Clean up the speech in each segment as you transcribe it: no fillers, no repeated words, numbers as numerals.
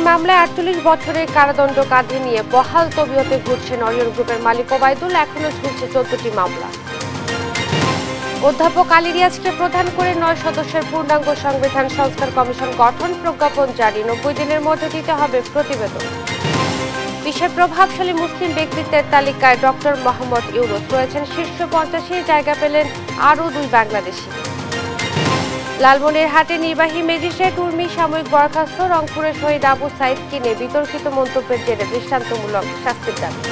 মামলায় ৪৮ বছরের কারাদণ্ড কাঁধে নিয়ে বহাল তবিয়তে ঘুরছেন অরিয়ন গ্রুপের মালিক ওবায়দুল। এখনো ঝুলছে ১৪টি মামলা। অধ্যাপক আলী রিয়াজকে প্রধান করে ৯ সদস্যের পূর্ণাঙ্গ সংবিধান সংস্কার কমিশন গঠন, প্রজ্ঞাপন জারি। ৯০ দিনের মধ্যে দিতে হবে প্রতিবেদন। বিশ্বের প্রভাবশালী মুসলিম ব্যক্তিত্বের তালিকায় ডক্টর মোহাম্মদ ইউনুস রয়েছেন শীর্ষ ৫০-এ। জায়গা পেলেন আরও ২ বাংলাদেশি। লালমনিরহাটে নির্বাহী ম্যাজিস্ট্রেট উর্মি সাময়িক বরখাস্ত। রংপুরের শহীদ আবু সাইদকে নিয়ে বিতর্কিত মন্তব্যের জেরে দৃষ্টান্তমূলক শাস্তির দাবি।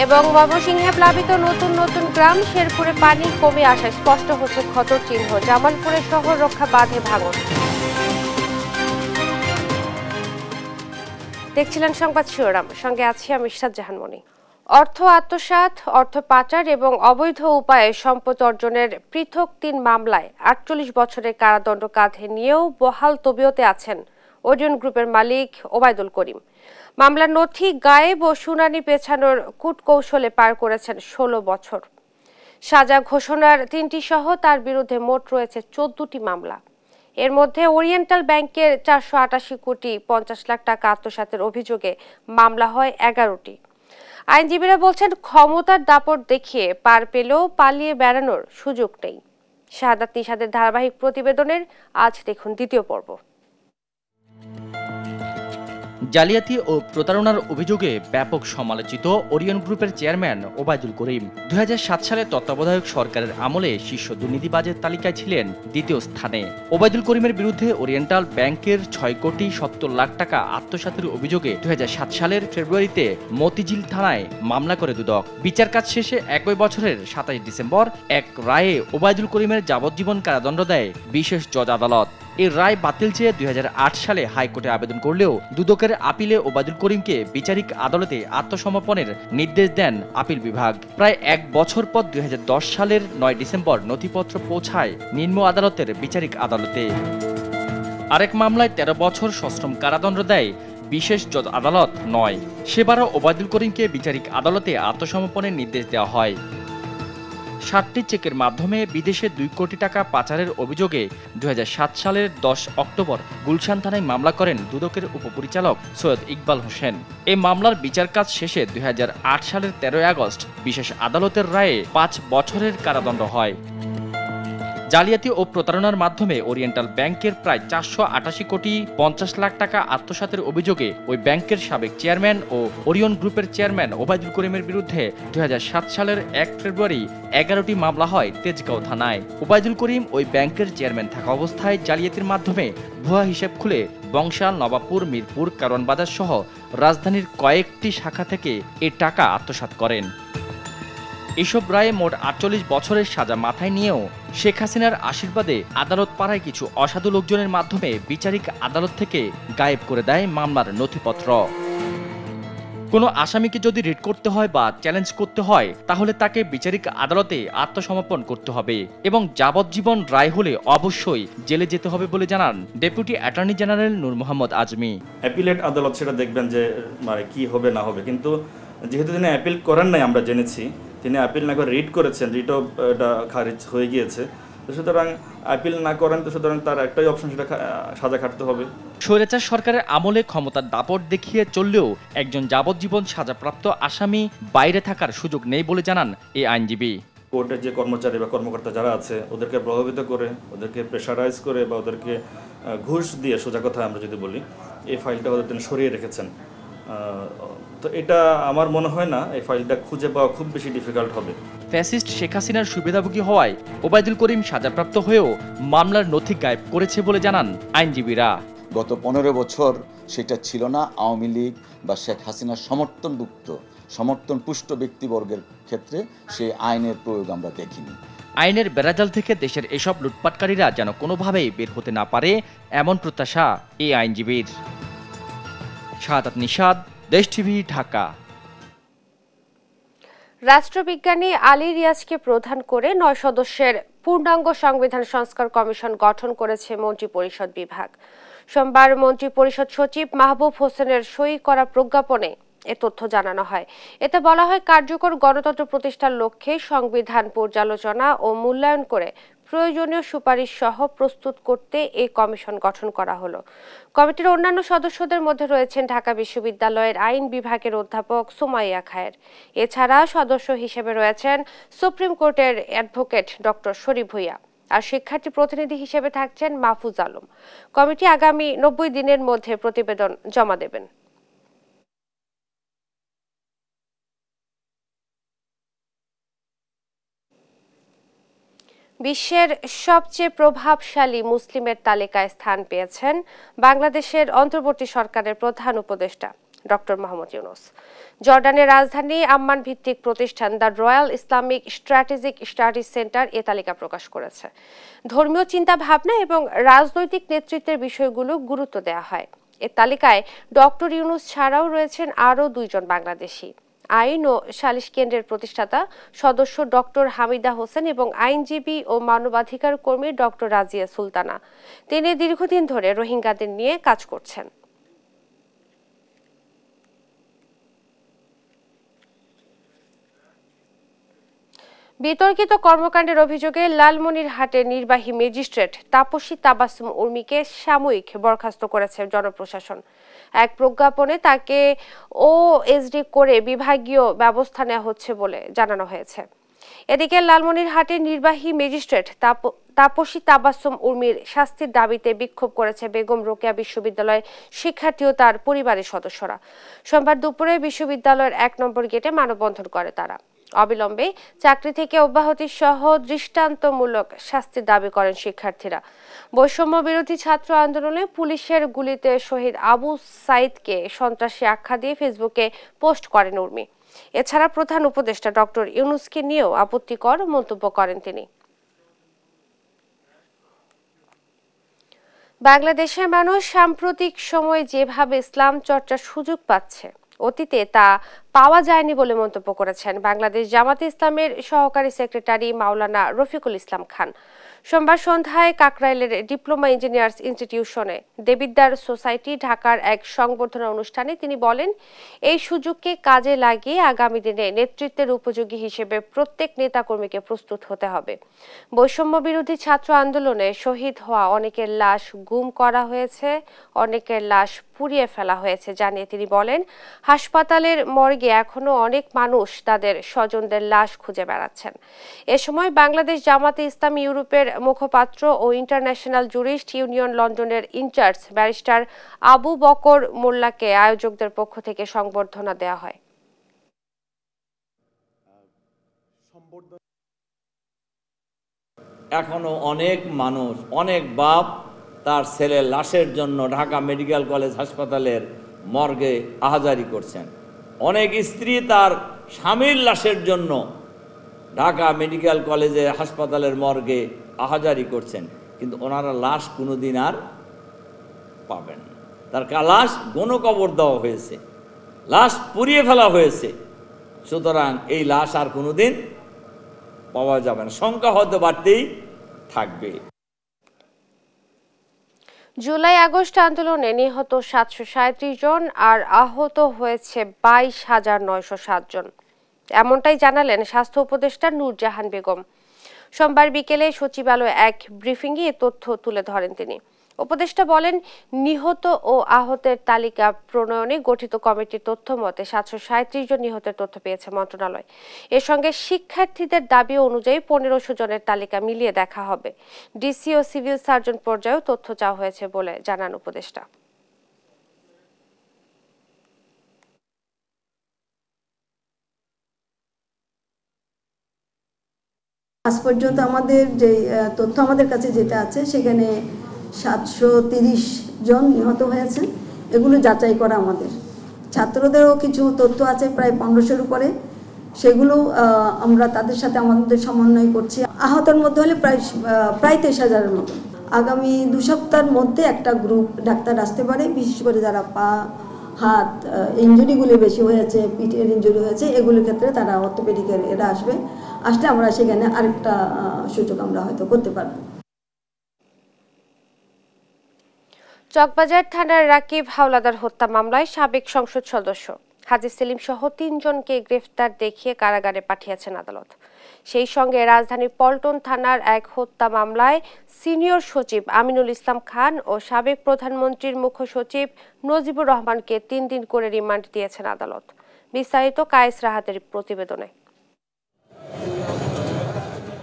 এবং ময়মনসিংহে প্লাবিত নতুন নতুন গ্রাম। শেরপুরে পানি কমে আসায় স্পষ্ট হচ্ছে ক্ষতর চিহ্ন। জামালপুরে শহর রক্ষা বাঁধে ভাঙন। দেখছিলেন সংবাদ শিরোনাম, সঙ্গে আছি আমি ইশরাত জাহান মনি। অর্থ আত্মসাৎ, অর্থ পাচার এবং অবৈধ উপায়ে সম্পদ অর্জনের পৃথক ৩ মামলায় ৪৮ বছরের কারাদণ্ড কাঁধে নিয়েও বহাল তবিয়তে আছেন ওরিয়ন গ্রুপের মালিক ওবায়দুল করিম। মামলার নথি গায়েব ও শুনানি পেছানোর কূটকৌশলে পার করেছেন ১৬ বছর। সাজা ঘোষণার ৩টি সহ তার বিরুদ্ধে মোট রয়েছে ১৪টি মামলা। এর মধ্যে ওরিয়েন্টাল ব্যাংকের ৪৮৮ কোটি ৫০ লাখ টাকা আত্মসাতের অভিযোগে মামলা হয় ১১টি। আইনজীবীরা বলছেন, ক্ষমতার দাপট দেখিয়ে পার পেলেও পালিয়ে বেড়ানোর সুযোগ নেই। শাহাদাত নিশাদের ধারাবাহিক প্রতিবেদনের আজ দেখুন দ্বিতীয় পর্ব। জালিয়াতি ও প্রতারণার অভিযোগে ব্যাপক সমালোচিত ওরিয়ন গ্রুপের চেয়ারম্যান ওবায়দুল করিম ২০০৭ সালে তত্ত্বাবধায়ক সরকারের আমলে শীর্ষ দুর্নীতিবাজের তালিকায় ছিলেন ২য় স্থানে। ওবায়দুল করিমের বিরুদ্ধে ওরিয়েন্টাল ব্যাংকের ৬ কোটি ৭০ লাখ টাকা আত্মসাতের অভিযোগে ২০০৭ সালের ফেব্রুয়ারিতে মতিঝিল থানায় মামলা করে দুদক। বিচার কাজ শেষে একই বছরের ২৭ ডিসেম্বর এক রায়ে ওবায়দুল করিমের যাবজ্জীবন কারাদণ্ড দেয় বিশেষ জজ আদালত। এই রায় বাতিল চেয়ে ২০০৮ সালে হাইকোর্টে আবেদন করলেও দুদকের আপিলে ওবায়দুল করিমকে বিচারিক আদালতে আত্মসমর্পণের নির্দেশ দেন আপিল বিভাগ। প্রায় ১ বছর পর ২০১০ সালের ৯ ডিসেম্বর নথিপত্র পৌঁছায় নিম্ন আদালতের বিচারিক আদালতে। আরেক মামলায় ১৩ বছর সশ্রম কারাদণ্ড দেয় বিশেষ জজ আদালত ৯। সেবারও ওবায়দুল করিমকে বিচারিক আদালতে আত্মসমর্পণের নির্দেশ দেওয়া হয়। ৭টি চেকের মাধ্যমে বিদেশে ২ কোটি টাকা পাচারের অভিযোগে ২০০৭ সালের ১০ অক্টোবর গুলশান থানায় মামলা করেন দুদকের উপপরিচালক সৈয়দ ইকবাল হোসেন। এই মামলার বিচার কাজ শেষে ২০০৮ সালের ১৩ আগস্ট বিশেষ আদালতের রায়ে ৫ বছরের কারাদণ্ড হয়। জালিয়াতি ও প্রতারণার মাধ্যমে ওরিয়েন্টাল ব্যাংকের প্রায় ৪৮৮ কোটি ৫০ লাখ টাকা আত্মসাতের অভিযোগে ওই ব্যাংকের সাবেক চেয়ারম্যান ও ওরিয়ন গ্রুপের চেয়ারম্যান ওবায়দুল করিমের বিরুদ্ধে ২০০৭ সালের ১ ফেব্রুয়ারি ১১টি মামলা হয় তেজগাঁও থানায়। ওবায়দুল করিম ওই ব্যাংকের চেয়ারম্যান থাকা অবস্থায় জালিয়াতির মাধ্যমে ভুয়া হিসেব খুলে বংশাল, নবাবপুর, মিরপুর, কারওয়ানবাজার সহ রাজধানীর কয়েকটি শাখা থেকে এ টাকা আত্মসাৎ করেন। এসব রায়ে মোট ৪৮ বছরের সাজা মাথায় নিয়েও শেখ হাসিনার আশীর্বাদে আদালত পাড়ায় কিছু অসাধু লোকজনের মাধ্যমে বিচারিক আদালত থেকে গায়েব করে দেয় মামলার নথিপত্র। কোনো আসামিকে যদি রিট করতে হয় বা চ্যালেঞ্জ করতে হয় তাহলে তাকে বিচারিক আদালতে আত্মসমর্পণ করতে হবে এবং যাবজ্জীবন রায় হলে অবশ্যই জেলে যেতে হবে বলে জানান ডেপুটি অ্যাটর্নি জেনারেল নূর মোহাম্মদ আজমি। অ্যাপিলেট আদালত সেটা দেখবেন যে মানে কি হবে না হবে, কিন্তু যেহেতু তিনি অ্যাপিল করেন নাই, আমরা জেনেছি তিনি অ্যাপিল না করে রিট করেছেন, রিটও এটা খারিজ হয়ে গিয়েছে। তো সুতরাং অ্যাপিল না করেন তো সুতরাং তার একটাই অপশন, সেটা সাজা খাটতে হবে। স্বৈরাচার সরকারের আমলে ক্ষমতার দাপট দেখিয়ে চললেও একজন যাবজ্জীবন সাজাপ্রাপ্ত আসামি বাইরে থাকার সুযোগ নেই বলে জানান এই আইনজীবী। কোর্টের যে কর্মচারী বা কর্মকর্তা যারা আছে ওদেরকে প্রভাবিত করে, ওদেরকে প্রেশারাইজ করে বা ওদেরকে ঘুষ দিয়ে, সোজা কথা আমরা যদি বলি, এই ফাইলটা ওদের তিনি সরিয়ে রেখেছেন। তো এটা আমার মনে হয় না এই ফাইলটা খুঁজে পাওয়া খুব বেশি ডিফিকাল্ট হবে। ফ্যাসিস্ট শেখ হাসিনার সুবিধাভোগী হওয়ায় ওবায়দুল করিম সাজাপ্রাপ্ত হয়েও মামলার নথি গায়েব করেছে বলে জানান আইনজীবীরা। গত ১৫ বছর সেটা ছিল না আওয়ামী লীগ বা শেখ হাসিনার সমর্থন পুষ্ট ব্যক্তিবর্গের ক্ষেত্রে সেই আইনের প্রয়োগ আমরা দেখিনি। আইনের বেড়াজাল থেকে দেশের এসব লুটপাটকারীরা যেন কোনোভাবেই বের হতে না পারে, এমন প্রত্যাশা এই আইনজীবীর। শাহাদাত নিশাদ, দেশ টিভি, ঢাকা। রাষ্ট্রবিজ্ঞানী আলী রিয়াজকে প্রধান করে ৯ সদস্যের পূর্ণাঙ্গ সংবিধান সংস্কার কমিশন গঠন করেছে মন্ত্রিপরিষদ বিভাগ। সোমবার মন্ত্রিপরিষদ সচিব মাহবুব হোসেনের সই করা প্রজ্ঞাপনে এ তথ্য জানানো হয়। এতে বলা হয়, কার্যকর গণতন্ত্র প্রতিষ্ঠার লক্ষ্যে সংবিধান পর্যালোচনা ও মূল্যায়ন করে প্রয়োজনীয় সুপারিশ সহ প্রস্তুত করতে এই কমিশন গঠন করা হলো। কমিটির অন্যান্য সদস্যদের মধ্যে রয়েছেন ঢাকা বিশ্ববিদ্যালয়ের আইন বিভাগের অধ্যাপক সুমাইয়া খায়ের। এছাড়া সদস্য হিসেবে রয়েছেন সুপ্রিম কোর্টের অ্যাডভোকেট ডক্টর শরীফ ভূঁইয়া, আর শিক্ষার্থী প্রতিনিধি হিসেবে থাকছেন মাহফুজ আলম। কমিটি আগামী 90 দিনের মধ্যে প্রতিবেদন জমা দেবেন। বিশ্বের সবচেয়ে প্রভাবশালী মুসলিমের তালিকায় স্থান পেয়েছেন বাংলাদেশের অন্তর্বর্তী সরকারের প্রধান উপদেষ্টা ডক্টর মোহাম্মদ ইউনূস। জর্ডানের রাজধানী আম্মান ভিত্তিক প্রতিষ্ঠান the royal Islamic strategic studies centre এ তালিকা প্রকাশ করেছে। ধর্মীয় চিন্তা ভাবনা এবং রাজনৈতিক নেতৃত্বের বিষয়গুলো গুরুত্ব দেওয়া হয়। এ তালিকায় ডক্টর ইউনূস ছাড়াও রয়েছেন আরও 2 জন বাংলাদেশি। আইন ও সালিশ কেন্দ্রের প্রতিষ্ঠাতা সদস্য ডক্টর হামিদা হোসেন এবং আইনজীবী ও মানবাধিকার কর্মী ডক্টর রাজিয়া সুলতানা। তিনি দীর্ঘদিন ধরে রোহিঙ্গাদের নিয়ে কাজ করছেন। বিতর্কিত কর্মকাণ্ডের অভিযোগে লালমনিরহাটের নির্বাহী ম্যাজিস্ট্রেট তাপসী তাবাসসুম উর্মিকে সাময়িক বরখাস্ত করেছে জনপ্রশাসন। এক প্রজ্ঞাপনে তাকে ওএসডি করে বিভাগীয় ব্যবস্থা নেওয়া হচ্ছে বলে জানানো হয়েছে। এদিকে লালমনিরহাটের নির্বাহী ম্যাজিস্ট্রেট তাপসী তাবাসসুম উর্মির শাস্তির দাবিতে বিক্ষোভ করেছে বেগম রোকেয়া বিশ্ববিদ্যালয়ের শিক্ষার্থী ও তার পরিবারের সদস্যরা। সোমবার দুপুরে বিশ্ববিদ্যালয়ের 1 নম্বর গেটে মানববন্ধন করে তারা। অবিলম্বে চাকরি থেকে অব্যাহতি সহ দৃষ্টান্তমূলক শাস্তির দাবি করেন শিক্ষার্থীরা। বৈষম্য বিরোধী ছাত্র আন্দোলনে পুলিশের গুলিতে শহীদ আবু সাইদকে সন্ত্রাসী আখ্যা দিয়ে ফেসবুকে পোস্ট করেন উর্মি। এছাড়া প্রধান উপদেষ্টা ডক্টর ইউনূসকে নিয়েও আপত্তিকর মন্তব্য করেন তিনি। বাংলাদেশের মানুষ সাম্প্রতিক সময়ে যেভাবে ইসলাম চর্চার সুযোগ পাচ্ছে, অতীতে তা পাওয়া যায়নি বলে মন্তব্য করেছেন বাংলাদেশ জামাতে ইসলামের সহকারী সেক্রেটারি মাওলানা রফিকুল ইসলাম খান। সোমবার সন্ধ্যায় কাকরাইলের ডিপ্লোমা ইঞ্জিনিয়ার্স ইনস্টিটিউশনে দেবিদ্বার সোসাইটি ঢাকার এক সংবর্ধনা অনুষ্ঠানে তিনি বলেন, এই সুযোগকে কাজে লাগিয়ে আগামী দিনে নেতৃত্বের উপযোগী হিসেবে প্রত্যেক নেতাকর্মীকে প্রস্তুত হতে হবে। বৈষম্য বিরোধী ছাত্র আন্দোলনে শহীদ হওয়া অনেকের লাশ গুম করা হয়েছে, অনেকের লাশ পুড়িয়ে ফেলা হয়েছে জানিয়ে তিনি বলেন, হাসপাতালের মর্গে এখনো অনেক মানুষ তাদের স্বজনদের লাশ খুঁজে বেড়াচ্ছেন। এ সময় বাংলাদেশ জামাতে ইসলামী ইউরোপের মুখপাত্র ও ইন্টারন্যাশনাল জুরিস্ট ইউনিয়ন লন্ডনের ইনচার্জ ব্যারিস্টার আবু বকর মোল্লাকে আয়োজকদের পক্ষ থেকে সংবর্ধনা দেওয়া হয়। এখনো অনেক মানুষ, অনেক বাপ তার ছেলের লাশের জন্য ঢাকা মেডিকেল কলেজ হাসপাতালের মর্গে আহাজারি করছেন। অনেক স্ত্রী তার স্বামীর লাশের জন্য ঢাকা মেডিকেল কলেজের হাসপাতালের মর্গে আহাজারি করছেন, কিন্তু ওনারা লাশ কোনোদিন আর পাবেন না। তার লাশ গণকবর দেওয়া হয়েছে, লাশ পুড়িয়ে ফেলা হয়েছে। সুতরাং এই লাশ আর কোনোদিন পাওয়া যাবে না, সংখ্যা হয়তো বাড়তেই থাকবে। জুলাই আগস্ট আন্দোলনে নিহত 737 জন আর আহত হয়েছে 22,907 জন, এমনটাই জানালেন স্বাস্থ্য উপদেষ্টা নূরজাহান বেগম। সোমবার বিকেলে সচিবালয়ে এক ব্রিফিংয়ে এ তথ্য তুলে ধরেন তিনি। উপদেষ্টা বলেন, নিহত ও আহতের তালিকা প্রণয়নে গঠিত কমিটির তথ্য মতে 737 জন নিহতের তথ্য পেয়েছে মন্ত্রণালয়। এর সঙ্গে শিক্ষার্থীদের দাবি অনুযায়ী 1500 জনের তালিকা মিলিয়ে দেখা হবে। ডিসি ও সিভিল সার্জন পর্যায়েও তথ্য চাওয়া হয়েছে বলে জানান উপদেষ্টা। আজ পর্যন্ত আমাদের যে তথ্য আমাদের কাছে যেটা আছে, সেখানে 730 জন নিহত হয়েছেন। এগুলো যাচাই করা আমাদের। ছাত্রদেরও কিছু তথ্য আছে প্রায় 1500-এর উপরে, সেগুলো আমরা তাদের সাথে আমাদের সমন্বয় করছি। আহতের মধ্যে হলে প্রায় 23,000-এর মতো। আগামী 2 সপ্তাহের মধ্যে একটা গ্রুপ ডাক্তার আসতে পারে, বিশেষ করে যারা পা হাত ইঞ্জুরিগুলি বেশি হয়েছে, পিঠের ইঞ্জুরি হয়েছে, এগুলোর ক্ষেত্রে তারা অর্থোপেডিকের এরা আসলে আমরা সেখানে আরেকটা সুযোগ আমরা হয়তো করতে পারবো। চকবাজার থানার রাকিব হাওলাদার হত্যা মামলায় সাবেক সংসদ সদস্য হাজী সেলিম সহ 3 জনকে গ্রেফতার দেখিয়ে কারাগারে পাঠিয়েছেন আদালত। সেই সঙ্গে রাজধানীর পল্টন থানার এক হত্যা মামলায় সিনিয়র সচিব আমিনুল ইসলাম খান ও সাবেক প্রধানমন্ত্রীর মুখ্য সচিব নজিবুর রহমানকে 3 দিন করে রিমান্ড দিয়েছেন আদালত। বিস্তারিত কায়েস রাহাতের প্রতিবেদনে।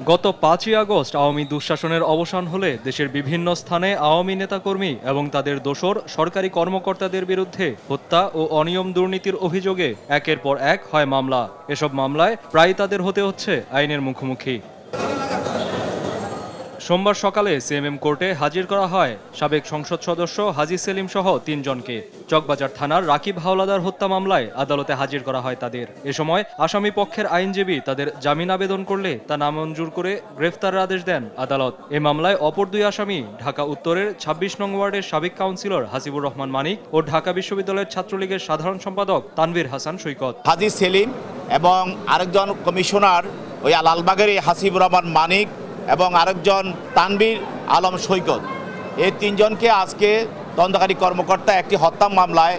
গত 5ই আগস্ট আওয়ামী দুঃশাসনের অবসান হলে দেশের বিভিন্ন স্থানে আওয়ামী নেতাকর্মী এবং তাদের দোসর সরকারি কর্মকর্তাদের বিরুদ্ধে হত্যা ও অনিয়ম দুর্নীতির অভিযোগে একের পর এক হয় মামলা। এসব মামলায় প্রায় তাদের হতে হচ্ছে আইনের মুখোমুখি। সোমবার সকালে সিএমএম কোর্টে হাজির করা হয় সাবেক সংসদ সদস্য হাজী সেলিম সহ 3 জনকে। চকবাজার থানার রাকিব হাওলাদার হত্যা মামলায় আদালতে হাজির করা হয় তাদের। এ সময় আসামি পক্ষের আইনজীবী তাদের জামিন আবেদন করলে তা নামঞ্জুর করে গ্রেফতারের আদেশ দেন আদালত। এ মামলায় অপর 2 আসামি ঢাকা উত্তরের 26 নং ওয়ার্ডের সাবেক কাউন্সিলর হাসিবুর রহমান মানিক ও ঢাকা বিশ্ববিদ্যালয়ের ছাত্রলীগের সাধারণ সম্পাদক তানভীর হাসান সৈকত। হাজী সেলিম এবং আরেকজন কমিশনার ওই লালবাগের হাসিবুর রহমান মানিক এবং আরেকজন তানভীর আলম সৈকত, এই 3 জনকে আজকে তদন্তকারী কর্মকর্তা একটি হত্যা মামলায়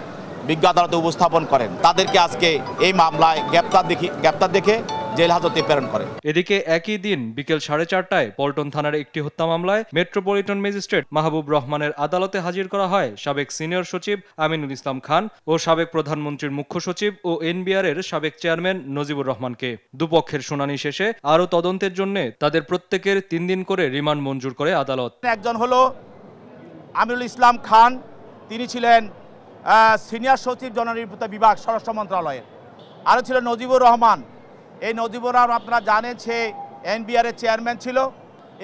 বিজ্ঞ আদালতে উপস্থাপন করেন। তাদেরকে আজকে এই মামলায় গ্রেপ্তার দেখে জেল হাজতে প্রেরণ করে। এদিকে একই দিন বিকেল 4:30টায় পল্টন থানার একটি হত্যা মামলায় মেট্রোপলিটন ম্যাজিস্ট্রেট মাহবুব রহমানের আদালতে হাজির করা হয় সাবেক সিনিয়র সচিব আমিনুল ইসলাম খান ও সাবেক প্রধানমন্ত্রীর মুখ্য সচিব ও এনবিআর-এর সাবেক চেয়ারম্যান নজিবুর রহমানকে। দুপক্ষের শুনানি শেষে আরও তদন্তের জন্য তাদের প্রত্যেকের 3 দিন করে রিমান্ড মঞ্জুর করে আদালত। একজন হলো আমিনুল ইসলাম খান, তিনি ছিলেন সিনিয়র সচিব জননিরাপত্তা বিভাগ স্বরাষ্ট্র মন্ত্রণালয়ের। আরও ছিল নজিবুর রহমান। এই নজিবুর রহমান আপনারা জানেন সে এনবিআর-এর চেয়ারম্যান ছিল।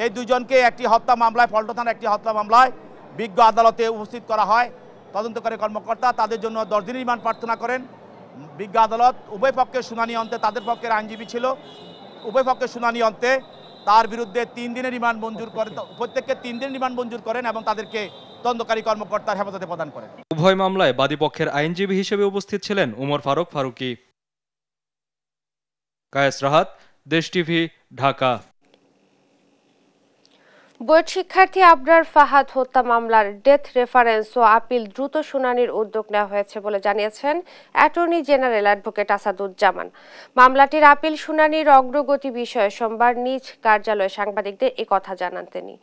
এই 2 জনকে একটি হত্যা মামলায়, পল্টন থানার একটি হত্যা মামলায় বিজ্ঞ আদালতে উপস্থিত করা হয়। তদন্তকারী কর্মকর্তা তাদের জন্য 10 দিনের রিমান্ড প্রার্থনা করেন। বিজ্ঞ আদালত উভয় পক্ষের শুনানি অন্তে, তাদের পক্ষের আইনজীবী ছিল, উভয় পক্ষের শুনানি অন্তে তার বিরুদ্ধে 3 দিনের রিমান্ড মঞ্জুর করেন। প্রত্যেককে 3 দিন রিমান্ড মঞ্জুর করেন এবং তাদেরকে তদন্তকারী কর্মকর্তার হেফাজতে প্রদান করেন। উভয় মামলায় বাদীপক্ষের আইনজীবী হিসেবে উপস্থিত ছিলেন উমর ফারুক ফারুকী। কায়েস রাহাত, দেশ টিভি, ঢাকা। বুয়েট শিক্ষার্থী আবরার ফাহাদ হত্যা মামলার ডেথ রেফারেন্স ও আপিল দ্রুত শুনানির উদ্যোগ নেওয়া হয়েছে বলে জানিয়েছেন অ্যাটর্নি জেনারেল অ্যাডভোকেট আসাদুজ্জামান। মামলাটির আপিল শুনানির অগ্রগতি বিষয়ে সোমবার নিজ কার্যালয়ে সাংবাদিকদের একথা জানান তিনি।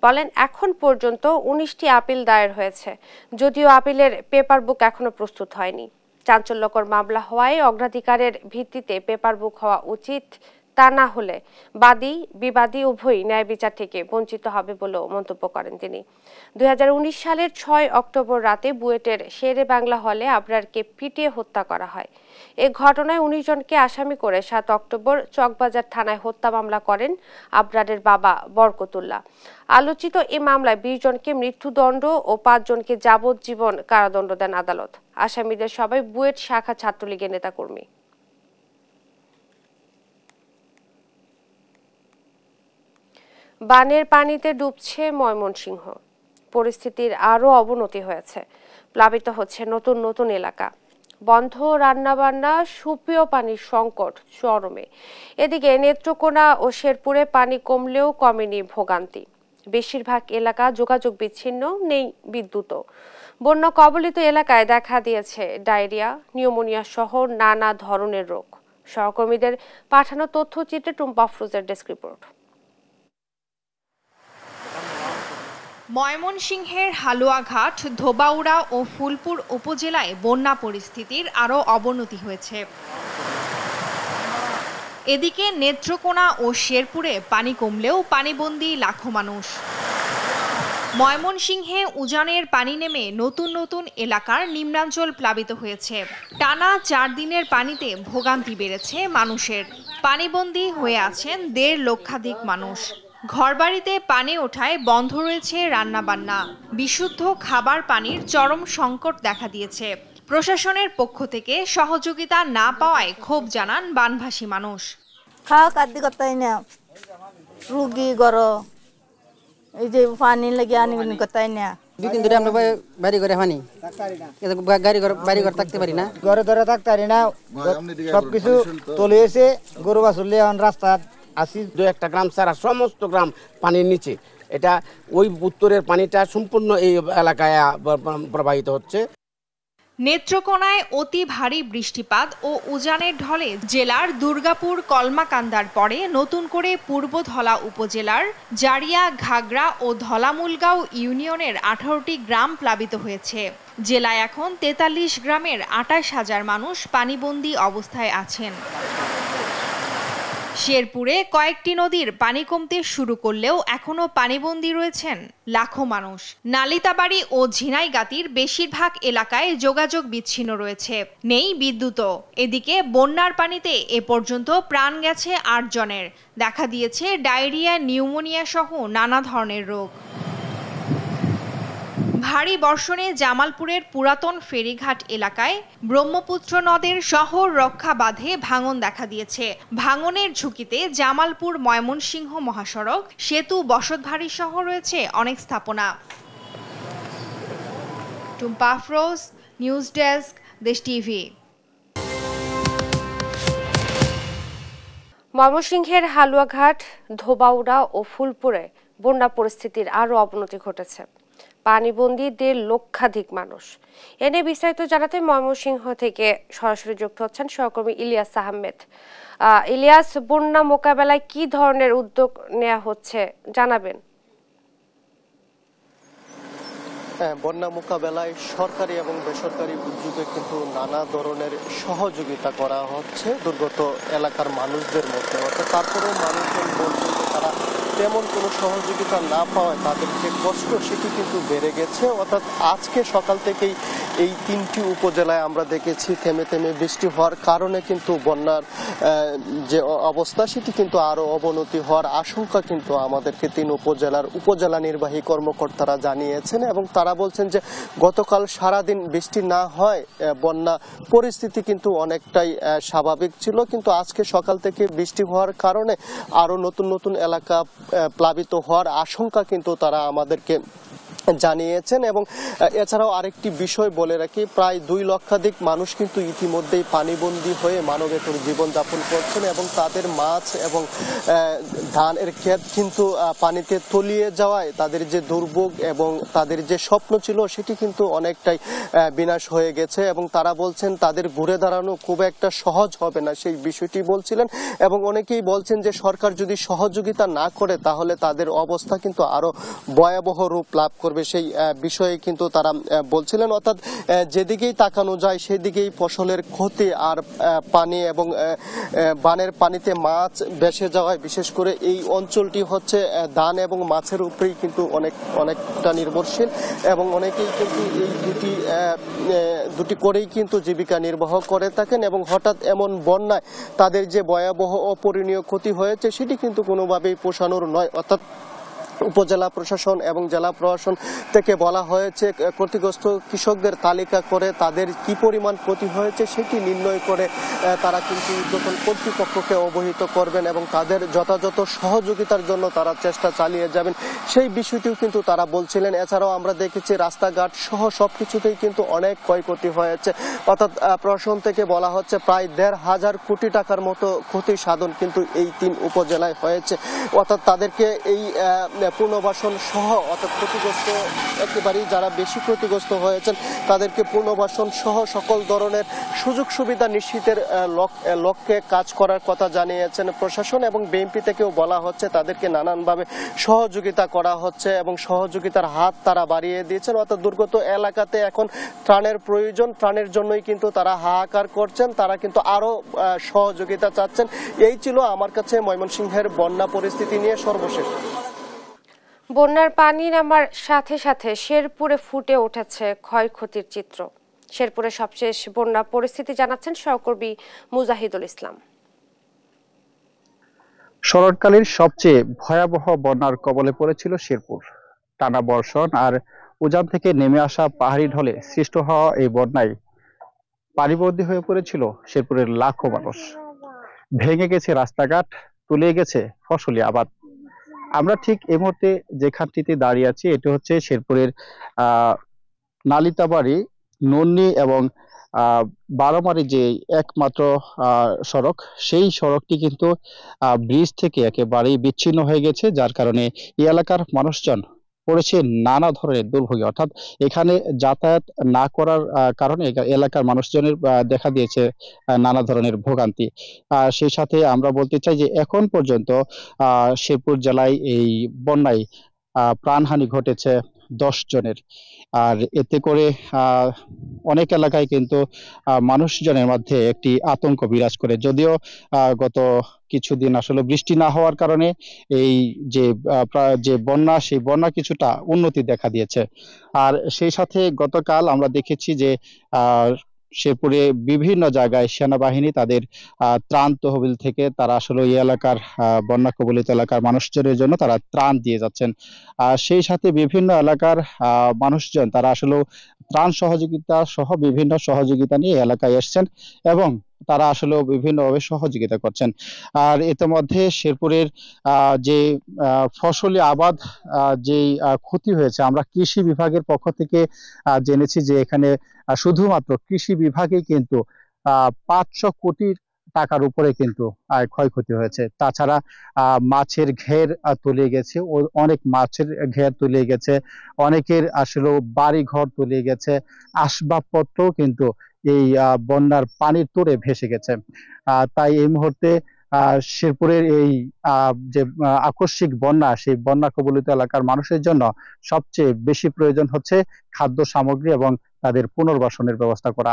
বলেন, এখন পর্যন্ত 19টি আপিল দায়ের হয়েছে, যদিও আপিলের পেপার বুক এখনো প্রস্তুত হয়নি। চাঞ্চল্যকর মামলা হওয়ায় অগ্রাধিকারের ভিত্তিতে পেপার বুক হওয়া উচিত, তা না হলে বাদী বিবাদী উভয়ই ন্যায় বিচার থেকে বঞ্চিত হবে বলেও মন্তব্য করেন তিনি। 2019 সালের 6 অক্টোবর রাতে বুয়েটের শেরে বাংলা হলে আবরারকে পিটিয়ে হত্যা করা হয়। এ ঘটনায় 19 জনকে আসামি করে 7 অক্টোবর চকবাজার থানায় হত্যা মামলা করেন আবরারের বাবা বরকতুল্লাহ। আলোচিত এ মামলায় 20 জনকে মৃত্যুদণ্ড ও 5 জনকে যাবজ্জীবন কারাদণ্ড দেন আদালত। আসামিদের সবাই বুয়েট শাখা ছাত্রলীগের নেতাকর্মী। বানের পানিতে ডুবছে ময়মনসিংহ। পরিস্থিতির আরও অবনতি হয়েছে, প্লাবিত হচ্ছে নতুন নতুন এলাকা। বন্ধ রান্নাবান্না, সুপেয় পানির সংকট চরমে। এদিকে নেত্রকোনা ও শেরপুরে পানি কমলেও কমেনি ভোগান্তি। বেশিরভাগ এলাকা যোগাযোগ বিচ্ছিন্ন, নেই বিদ্যুৎও। বন্যা কবলিত এলাকায় দেখা দিয়েছে ডায়রিয়া, নিউমোনিয়া সহ নানা ধরনের রোগ। সহকর্মীদের পাঠানো তথ্যচিত্রে টুম্পা আফরোজের ডেস্ক রিপোর্ট। ময়মনসিংহের হালুয়াঘাট, ধোবাউড়া ও ফুলপুর উপজেলায় বন্যা পরিস্থিতির আরও অবনতি হয়েছে। এদিকে নেত্রকোনা ও শেরপুরে পানি কমলেও পানিবন্দী লাখো মানুষ। ময়মনসিংহে উজানের পানি নেমে নতুন নতুন এলাকার নিম্নাঞ্চল প্লাবিত হয়েছে। টানা 4 দিনের পানিতে ভোগান্তি বেড়েছে মানুষের। পানিবন্দী হয়ে আছেন 1.5 লক্ষাধিক মানুষ। ঘরবাড়িতে পানি ওঠায় বন্ধ রয়েছে রান্নাবান্না। বিশুদ্ধ খাবার পানির চরম সংকট দেখা দিয়েছে। প্রশাসনের পক্ষ থেকে সহযোগিতা না পাওয়ায় ক্ষোভ জানান বানভাসী মানুষ। খাওয়া খাদ্য করতেই না, রুগী গর এই যে পানি লেগে আনি করতেই না। 2 দিন ধরে আমরা বাড়ি ঘরে পানি, বাড়ি ঘর থাকতে পারি না, ঘরে ধরে থাকতে পারি না। সবকিছু চলে এসে গরু বাছুরলে এখন রাস্তা আসি। 2-1টা গ্রাম ছাড়া সমস্ত গ্রাম পানির নিচে। এটা ওই উত্তরের পানিটা সম্পূর্ণ এই এলাকায় প্রবাহিত হচ্ছে। নেত্রকোনায় অতি ভারী বৃষ্টিপাত ও উজানের ঢলে জেলার দুর্গাপুর কলমাকান্দার পরে নতুন করে পূর্ব ধলা উপজেলার জারিয়া, ঘাগড়া ও ধলামুলগাঁও ইউনিয়নের 18টি গ্রাম প্লাবিত হয়েছে। জেলায় এখন 43 গ্রামের 28,000 মানুষ পানিবন্দী অবস্থায় আছেন। শেরপুরে কয়েকটি নদীর পানি কমতে শুরু করলেও এখনো পানিবন্দী রয়েছেন লাখো মানুষ। নালিতাবাড়ি ও ঝিনাইগাতির বেশিরভাগ এলাকায় যোগাযোগ বিচ্ছিন্ন রয়েছে, নেই বিদ্যুৎও। এদিকে বন্যার পানিতে এ পর্যন্ত প্রাণ গেছে 8 জনের। দেখা দিয়েছে ডায়রিয়া, নিউমোনিয়া সহ নানা ধরনের রোগ। ভারী বর্ষণে জামালপুরের পুরাতন ফেরিঘাট এলাকায় ব্রহ্মপুত্র নদের শহর রক্ষা বাঁধে ভাঙন দেখা দিয়েছে। ভাঙনের ঝুঁকিতে জামালপুর ময়মনসিংহ মহাসড়ক, সেতু, বসতবাড়ি সহ রয়েছে অনেক স্থাপনা। টুম্পা আফরোজ, নিউজ ডেস্ক, দেশ টিভি। ময়মনসিংহের হালুয়াঘাট, ধোবাউড়া ও ফুলপুরে বন্যা পরিস্থিতির আরও অবনতি ঘটেছে। পানিবন্দী 1.5 লক্ষাধিক মানুষ। এনে বিস্তারিত জানাতে ময়মনসিংহ থেকে সরাসরি যুক্ত হচ্ছেন সহকর্মী ইলিয়াস আহমেদ। ইলিয়াস, বন্যা মোকাবেলায় কি ধরনের উদ্যোগ নেওয়া হচ্ছে জানাবেন? বন্যা মোকাবেলায় সরকারি এবং বেসরকারি উদ্যোগে কিন্তু নানা ধরনের সহযোগিতা করা হচ্ছে দুর্গত এলাকার মানুষদের মধ্যে। অর্থাৎ তারপরেও মানুষজন বলছেন যে তারা তেমন কোনো সহযোগিতা না পাওয়ায় তাদের যে কষ্ট সেটি কিন্তু বেড়ে গেছে। অর্থাৎ আজকে সকাল থেকেই এই 3টি উপজেলায় আমরা দেখেছি থেমে থেমে বৃষ্টি হওয়ার কারণে কিন্তু বন্যার যে অবস্থা সেটি কিন্তু আরো অবনতি হওয়ার আশঙ্কা কিন্তু আমাদেরকে 3 উপজেলার উপজেলা নির্বাহী কর্মকর্তারা জানিয়েছেন। এবং তারা বলছেন যে গতকাল সারাদিন বৃষ্টি না হয় বন্যা পরিস্থিতি কিন্তু অনেকটাই স্বাভাবিক ছিল, কিন্তু আজকে সকাল থেকে বৃষ্টি হওয়ার কারণে আরো নতুন নতুন এলাকা প্লাবিত হওয়ার আশঙ্কা কিন্তু তারা আমাদেরকে জানিয়েছেন। এবং এছাড়াও আরেকটি বিষয় বলে রাখি, প্রায় 2 লক্ষাধিক মানুষ কিন্তু ইতিমধ্যেই পানিবন্দী হয়ে মানবেতর জীবনযাপন করছেন এবং তাদের মাছ এবং ধানের ক্ষেত কিন্তু পানিতে তলিয়ে যাওয়ায় তাদের যে দুর্ভোগ এবং তাদের যে স্বপ্ন ছিল সেটি কিন্তু অনেকটাই বিনাশ হয়ে গেছে। এবং তারা বলছেন তাদের ঘুরে দাঁড়ানো খুব একটা সহজ হবে না, সেই বিষয়টি বলছিলেন। এবং অনেকেই বলছেন যে সরকার যদি সহযোগিতা না করে তাহলে তাদের অবস্থা কিন্তু আরো ভয়াবহ রূপ লাভ করবে, সেই বিষয়ে কিন্তু তারা বলছিলেন। অর্থাৎ যেদিকেই তাকানো যায় সেদিকেই ফসলের ক্ষতি আর পানি এবং বানের পানিতে মাছ ভেসে যাওয়ায় বিশেষ করে এই অঞ্চলটি হচ্ছে ধান এবং মাছের উপরেই কিন্তু অনেকটা নির্ভরশীল এবং অনেকেই কিন্তু এই দুটি করেই কিন্তু জীবিকা নির্বাহ করে থাকেন। এবং হঠাৎ এমন বন্যায় তাদের যে ভয়াবহ অপরিণীয় ক্ষতি হয়েছে সেটি কিন্তু কোনোভাবেই পোষানোর নয়। অর্থাৎ উপজেলা প্রশাসন এবং জেলা প্রশাসন থেকে বলা হয়েছে ক্ষতিগ্রস্ত কৃষকদের তালিকা করে তাদের কি পরিমাণ ক্ষতি হয়েছে সেটি নির্ণয় করে তারা কিন্তু যখন কর্তৃপক্ষকে অবহিত করবেন এবং তাদের যথাযথ সহযোগিতার জন্য তারা চেষ্টা চালিয়ে যাবেন, সেই বিষয়টিও কিন্তু তারা বলছিলেন। এছাড়াও আমরা দেখেছি রাস্তাঘাট সহ সবকিছুতেই কিন্তু অনেক ক্ষয়ক্ষতি হয়েছে। অর্থাৎ প্রশাসন থেকে বলা হচ্ছে প্রায় 1,500 কোটি টাকার মতো ক্ষতি সাধন কিন্তু এই 3 উপজেলায় হয়েছে। অর্থাৎ তাদেরকে এই পুনর্বাসন সহ অর্থাৎ ক্ষতিগ্রস্ত একেবারেই যারা বেশি ক্ষতিগ্রস্ত হয়েছেন তাদেরকে পুনর্বাসন সহ সকল ধরনের সুযোগ সুবিধা নিশ্চিতের লক্ষ্যে কাজ করার কথা জানিয়েছেন প্রশাসন। এবং বিএনপি থেকেও বলা হচ্ছে তাদেরকে নানানভাবে সহযোগিতা করা হচ্ছে এবং সহযোগিতার হাত তারা বাড়িয়ে দিয়েছেন। অর্থাৎ দুর্গত এলাকাতে এখন ত্রাণের প্রয়োজন, ত্রাণের জন্যই কিন্তু তারা হাহাকার করছেন, তারা কিন্তু আরো সহযোগিতা চাচ্ছেন। এই ছিল আমার কাছে ময়মনসিংহের বন্যা পরিস্থিতি নিয়ে সর্বশেষ। বন্যার পানি নামার সাথে সাথে শেরপুরে ফুটে উঠেছে ক্ষয়ক্ষতির চিত্র। শেরপুরে সবশেষ বন্যা পরিস্থিতি জানাচ্ছেন সহকর্মী মুজাহিদুল ইসলাম। শরৎকালের সবচেয়ে ভয়াবহ বন্যার কবলে পড়েছিল শেরপুর। টানা বর্ষণ আর উজান থেকে নেমে আসা পাহাড়ি ঢলে সৃষ্ট হওয়া এই বন্যায় পানিবন্দী হয়ে পড়েছিল শেরপুরের লাখো মানুষ। ভেঙে গেছে রাস্তাঘাট, তলিয়ে গেছে ফসলি আবাদ। আমরা ঠিক এই মুহূর্তে যেখানটিতে দাঁড়িয়ে আছি এটি হচ্ছে শেরপুরের নালিতাবাড়ি, নন্নি এবং বারোমারি যে একমাত্র সড়ক, সেই সড়কটি কিন্তু ব্রিজ থেকে একেবারেই বিচ্ছিন্ন হয়ে গেছে, যার কারণে এই এলাকার মানুষজন পড়েছে নানা ধরনের দুর্ভোগে। অর্থাৎ এখানে যাতায়াত না করার কারণে এলাকার মানুষজনের দেখা দিয়েছে নানা ধরনের ভোগান্তি। সেই সাথে আমরা বলতে চাই যে এখন পর্যন্ত শেরপুর জেলায় এই বন্যায় প্রাণহানি ঘটেছে 10 জনের। আর এতে করে অনেক এলাকায় কিন্তু মানুষজনের মধ্যে একটি আতঙ্ক বিরাজ করে। যদিও গত কিছুদিন আসলে বৃষ্টি না হওয়ার কারণে এই যে বন্যা, সেই বন্যা কিছুটা উন্নতি দেখা দিয়েছে। আর সেই সাথে গতকাল আমরা দেখেছি যে শেরপুরে বিভিন্ন জায়গায় সেনাবাহিনী তাদের ত্রাণ তহবিল থেকে তারা আসলে এই এলাকার বন্যা কবলিত এলাকার মানুষজনের জন্য তারা ত্রাণ দিয়ে যাচ্ছেন। সেই সাথে বিভিন্ন এলাকার মানুষজন তারা আসলে ত্রাণ সহযোগিতা সহ বিভিন্ন সহযোগিতা নিয়ে এলাকায় এসছেন এবং তারা আসলে বিভিন্নভাবে সহযোগিতা করছেন। আর ইতিমধ্যে শেরপুরের যে ফসলি আবাদ যে ক্ষতি হয়েছে, আমরা কৃষি বিভাগের পক্ষ থেকে জেনেছি যে এখানে শুধুমাত্র কৃষি বিভাগে কিন্তু 500 কোটি টাকার উপরে কিন্তু ক্ষয়ক্ষতি হয়েছে। তাছাড়া মাছের ঘের তলিয়ে গেছে, অনেক মাছের ঘের তলিয়ে গেছে, অনেকের আসলে বাড়ি ঘর তলিয়ে গেছে, আসবাবপত্র কিন্তু এই বন্যার পানির তোড়ে ভেসে গেছে। তাই এই মুহূর্তে শেরপুরের এই যে আকস্মিক বন্যা, সেই বন্যা কবলিত এলাকার মানুষের জন্য সবচেয়ে বেশি প্রয়োজন হচ্ছে খাদ্য সামগ্রী এবং তাদের পুনর্বাসনের ব্যবস্থা করা।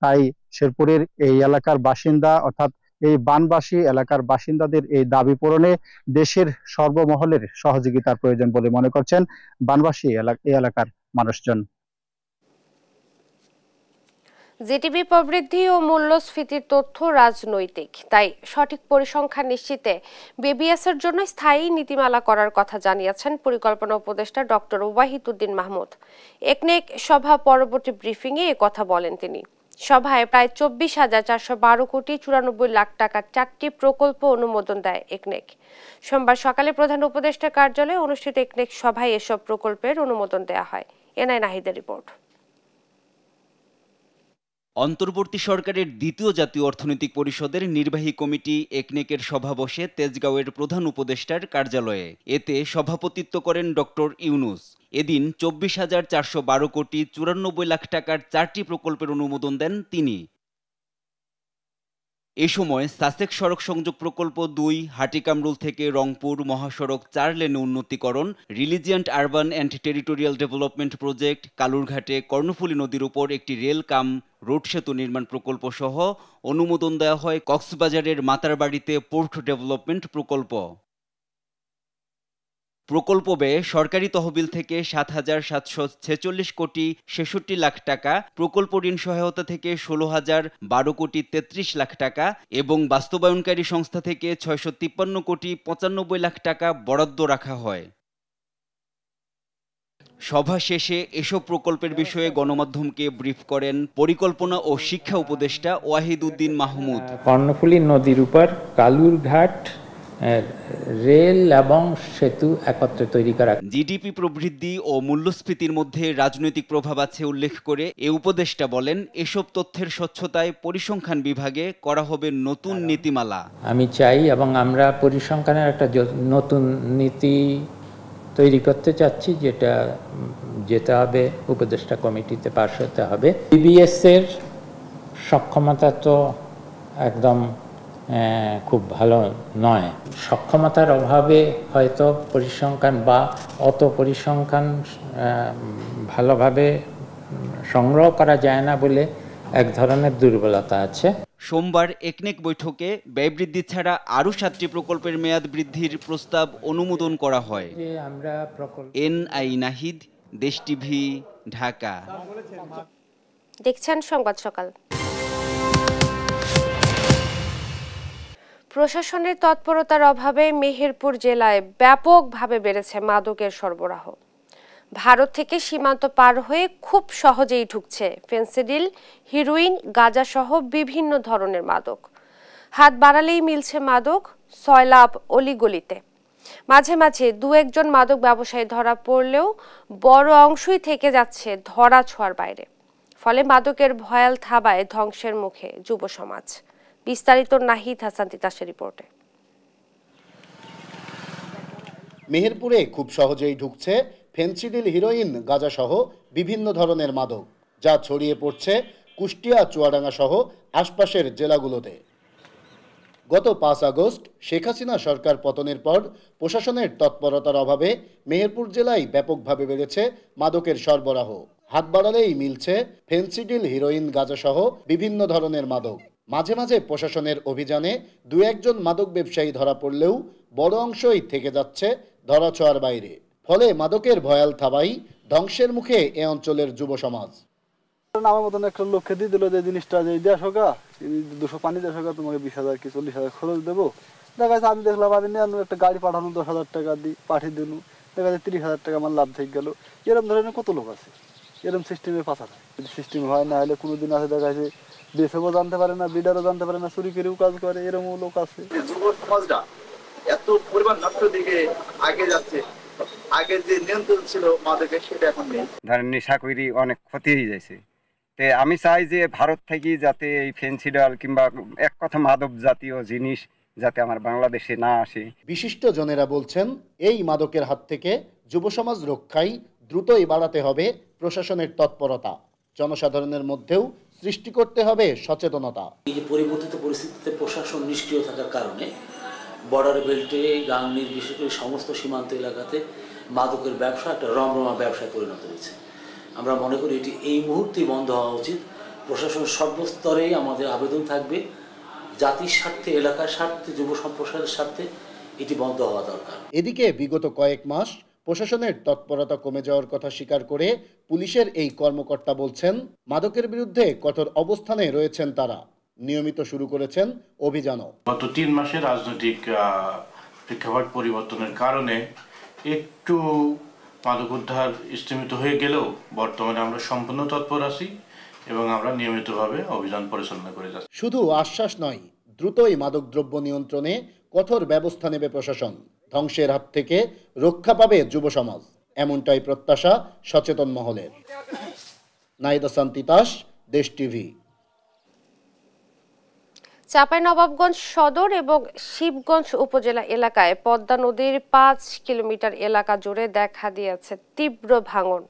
তাই শেরপুরের এই এলাকার বাসিন্দা অর্থাৎ এই বানবাসী এলাকার বাসিন্দাদের এই দাবি পূরণে দেশের সর্বমহলের সহযোগিতার প্রয়োজন বলে মনে করছেন বানবাসী এই এলাকার মানুষজন। জিডিপি প্রবৃদ্ধি ও মূল্যস্ফীতির তথ্য রাজনৈতিক, তাই সঠিক পরিসংখ্যান নিশ্চিতে বিবিএস এর জন্য স্থায়ী নীতিমালা করার কথা জানিয়েছেন পরিকল্পনা উপদেষ্টা ডক্টর ওয়াহিদুদ্দিন মাহমুদ। একনেক সভা পরবর্তী ব্রিফিংয়ে কথা বলেন তিনি। সভায় প্রায় 24,412 কোটি 94 লাখ টাকার 4টি প্রকল্প অনুমোদন দেয় একনেক। সোমবার সকালে প্রধান উপদেষ্টা কার্যালয়ে অনুষ্ঠিত একনেক সভায় এসব প্রকল্পের অনুমোদন দেওয়া হয়। এনআই নাহিদের রিপোর্ট। অন্তর্বর্তী সরকারের দ্বিতীয় জাতীয় অর্থনৈতিক পরিষদের নির্বাহী কমিটি একনেকের সভা বসে তেজগাঁওয়ের প্রধান উপদেষ্টার কার্যালয়ে। এতে সভাপতিত্ব করেন ডক্টর ইউনুস। এদিন 24,412 কোটি 94 লাখ টাকার 4টি প্রকল্পের অনুমোদন দেন তিনি। এ সময় সাসেক্স সড়ক সংযোগ প্রকল্প 2, হাটিকামরুল থেকে রংপুর মহাসড়ক 4 লেনে উন্নতিকরণ, resilient urban and territorial development project, কালুরঘাটে কর্ণফুলী নদীর উপর একটি রেল কাম রোড সেতু নির্মাণ প্রকল্প সহ অনুমোদন দেওয়া হয় কক্সবাজারের মাতারবাড়িতে পোর্ট ডেভেলপমেন্ট প্রকল্প। প্রকল্প ব্যয়ে সরকারি তহবিল থেকে 7,746 কোটি 66 লাখ টাকা, প্রকল্প ঋণ সহায়তা থেকে 16,012 কোটি 33 লাখ টাকা এবং বাস্তবায়নকারী সংস্থা থেকে 653 কোটি 95 লাখ টাকা বরাদ্দ রাখা হয়। সভা শেষে এসব প্রকল্পের বিষয়ে গণমাধ্যমকে ব্রিফ করেন পরিকল্পনা ও শিক্ষা উপদেষ্টা ওয়াহিদুদ্দিন মাহমুদ। কর্ণফুলী নদীর উপর কালুরঘাট রেল এবং সেতু একত্রে তৈরি করা। জিডিপি প্রবৃদ্ধি ও মূল্যস্ফীতির মধ্যে রাজনৈতিক প্রভাব আছে উল্লেখ করে এ উপদেষ্টা বলেন, এসব তথ্যের স্বচ্ছতায় পরিসংখ্যান বিভাগে করা হবে নতুন নীতিমালা। আমি চাই এবং আমরা পরিসংখ্যানের একটা নতুন নীতি তৈরি করতে চাচ্ছি, যেটা যেতে হবে উপদেষ্টা কমিটিতে পাস হতে হবে। বিবিএস এর সক্ষমতা তো একদম খুব ভালো নয়। সক্ষমতার অভাবে হয়তো পরিসংখ্যান বা অত পরিসংখ্যান ভালোভাবে সংগ্রহ করা যায় না বলে এক ধরনের দুর্বলতা আছে। সোমবার একনেক বৈঠকে ব্যয় বৃদ্ধি ছাড়া আরও 7টি প্রকল্পের মেয়াদ বৃদ্ধির প্রস্তাব অনুমোদন করা হয়। এনআই নাহিদ, দেশ টিভি, ঢাকা। দেখছেন সংবাদ সকাল। প্রশাসনের তৎপরতার অভাবে মেহেরপুর জেলায় ব্যাপকভাবে বেড়েছে মাদকের সরবরাহ। ভারত থেকে সীমান্ত পার হয়ে খুব সহজেই ঢুকছে ফেন্সিডিল, হিরোইন, গাঁজা সহ বিভিন্ন ধরনের মাদক। হাত বাড়ালেই মিলছে মাদক সয়লাব অলিগলিতে। মাঝে মাঝে 2-1 মাদক ব্যবসায়ী ধরা পড়লেও বড় অংশই থেকে যাচ্ছে ধরা ছোঁয়ার বাইরে। ফলে মাদকের ভয়াল থাবায় ধ্বংসের মুখে যুব সমাজ। বিস্তারিত নাহিদ হাসান তিতাসের রিপোর্টে। মেহেরপুরে খুব সহজেই ঢুকছে ফেনসিডিল, হিরোইন, গাঁজাসহ বিভিন্ন ধরনের মাদক, যা ছড়িয়ে পড়ছে কুষ্টিয়া, চুয়াডাঙ্গা সহ আশপাশের জেলাগুলোতে। গত 5 আগস্ট শেখ হাসিনা সরকার পতনের পর প্রশাসনের তৎপরতার অভাবে মেহেরপুর জেলায় ব্যাপকভাবে বেড়েছে মাদকের সরবরাহ। হাত বাড়ালেই মিলছে ফেনসিডিল, হিরোইন, গাঁজাসহ বিভিন্ন ধরনের মাদক। মাঝে মাঝে প্রশাসনের অভিযানে 2-1 মাদক ব্যবসায়ী ধরা পড়লেও বড় অংশই থেকে যাচ্ছে ধরাছোঁয়ার বাইরে। ফলে মাদকের ভয়াল থাবাই ধ্বংসের মুখে এ অঞ্চলের যুব সমাজ। আমার মতন একটা লোককে দিয়ে দিল যে জিনিসটা যে 200 পানি 200 তোমাকে 20,000 কি 40,000 খরচ দেবো। দেখা যাচ্ছে আমি দেখলাম আমি একটা গাড়ি পাঠানো 10,000 টাকা দিয়ে পাঠিয়ে দিল, দেখা যাচ্ছে 30,000 টাকা আমার লাভ থেকে গেল। এরকম ধরনের কত লোক আছে, এরকম সিস্টেমে পাচার হয়। যদি সিস্টেম হয় না হলে কোনোদিন আছে দেখা যাচ্ছে বেসেও জানতে পারে না, বিডারও জানতে পারে না, চুরি করেও কাজ করে, এরকম লোক আছে। যুব সমাজটা এত পরিমাণ নষ্ট দিকে আগে যাচ্ছে, আগে যে নিয়ন্ত্রণ ছিল মাদকের সেটা এখন নেই। ধরেন নেশা করি অনেক ক্ষতি হয়ে যাচ্ছে। আমি চাই যে ভারত থেকে যাতে এই ফেনসিডাল কিংবা এক কথা মাদক জাতীয় জিনিস যাতে আমার বাংলাদেশে না আসে। বিশিষ্ট জনেরা বলছেন, এই মাদকের হাত থেকে যুব সমাজ রক্ষায় দ্রুতই বাড়াতে হবে প্রশাসনের তৎপরতা। জনসাধারণের মধ্যেও সৃষ্টি করতে হবে সচেতনতা। এই যে পরিবর্তিত পরিস্থিতিতে প্রশাসন নিষ্ক্রিয় থাকার কারণে বর্ডার বেল্টে, গাংনীর, বিশেষ করে সমস্ত সীমান্ত এলাকাতে মাদকের ব্যবসা একটা রমরমা ব্যবসায় পরিণত হয়েছে। আমরা মনে করি এটি এই মুহূর্তেই বন্ধ হওয়া উচিত। প্রশাসন সর্বস্তরেই আমাদের আবেদন থাকবে, জাতির স্বার্থে, এলাকার স্বার্থে, যুব সম্প্রসারের স্বার্থে এটি বন্ধ হওয়া দরকার। এদিকে বিগত কয়েক মাস প্রশাসনের তৎপরতা কমে যাওয়ার কথা স্বীকার করে পুলিশের এই কর্মকর্তা বলছেন, মাদকের বিরুদ্ধে কঠোর অবস্থানে রয়েছেন তারা। নিয়মিত শুরু করেছেন অভিযানও। গত 3 মাসে রাজনৈতিক প্রেক্ষাপট পরিবর্তনের কারণে একটু মাদক উদ্ধার স্থগিত হয়ে গেলেও বর্তমানে আমরা সম্পূর্ণ তৎপর আছি এবং আমরা নিয়মিতভাবে অভিযান পরিচালনা করে যাচ্ছি। শুধু আশ্বাস নয়, দ্রুতই মাদকদ্রব্য নিয়ন্ত্রণে কঠোর ব্যবস্থা নেবে প্রশাসন। ধ্বংসের হাত থেকে রক্ষা পাবে যুব সমাজ, এমনটাই প্রত্যাশা সচেতন মহলের। নাহিদ হাসান তিতাস, দেশ টিভি। চাঁপাইনবাবগঞ্জ সদর এবং শিবগঞ্জ উপজেলা এলাকায় পদ্মা নদীর 5 কিলোমিটার এলাকা জুড়ে দেখা দিয়েছে তীব্র ভাঙন।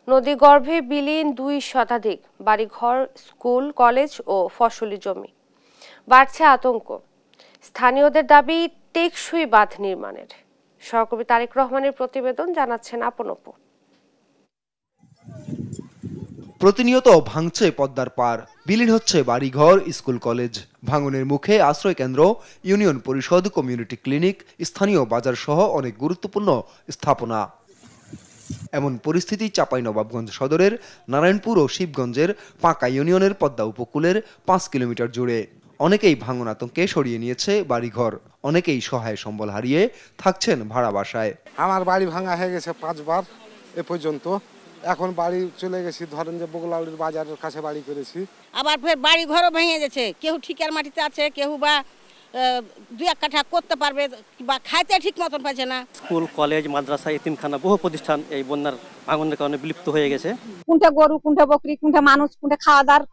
নদী গর্ভে বিলীন 2 শতাধিক বাড়িঘর, স্কুল, কলেজ ও ফসলি জমি। বাড়ছে আতঙ্ক। স্থানীয়দের দাবি টেকসই বাঁধ নির্মাণের। সহকর্মী তারেক রহমানের প্রতিবেদন, জানাচ্ছেন আপন অপু। প্রতিনিয়ত ভাঙছে পদ্মার পার, বিলীন হচ্ছে বাড়িঘর, স্কুল, কলেজ। ভাঙনের মুখে আশ্রয় কেন্দ্র, ইউনিয়ন পরিষদ, কমিউনিটি ক্লিনিক, স্থানীয় বাজার সহ অনেক গুরুত্বপূর্ণ স্থাপনা। এমন পরিস্থিতি চাঁপাইনবাবগঞ্জ সদরের নারায়ণপুর ও শিবগঞ্জের পাঁকা ইউনিয়নের পদ্মা উপকূলের 5 কিলোমিটার জুড়ে। অনেকেই ভাঙন আতঙ্কে সরিয়ে নিয়েছে বাড়িঘর, অনেকেই সহায় সম্বল হারিয়ে থাকছেন ভাড়া বাসায়। আমার বাড়ি ভাঙা হয়ে গেছে 5 বার এ পর্যন্ত। এখন বাড়ি চলে গেছি, ধরেন যে বগলাউড়ির বাজারের কাছে বাড়ি করেছি। আবার ফের বাড়ি ঘরও ভেঙে গেছে, কেউ ঠিকার মাটিতে আছে, কেউ বা 2-1 কাঠা করতে পারবে বা খাইতে ঠিক মতন পাচ্ছে না। স্কুল, কলেজ, মাদ্রাসা, এতিমখানা, বহু প্রতিষ্ঠান এই বন্যার ভাঙনের কারণে বিলুপ্ত হয়ে গেছে। কোনটা গরু, কোনটা বকরি, কোনটা মানুষ, কোনটা খাওয়া দাওয়ার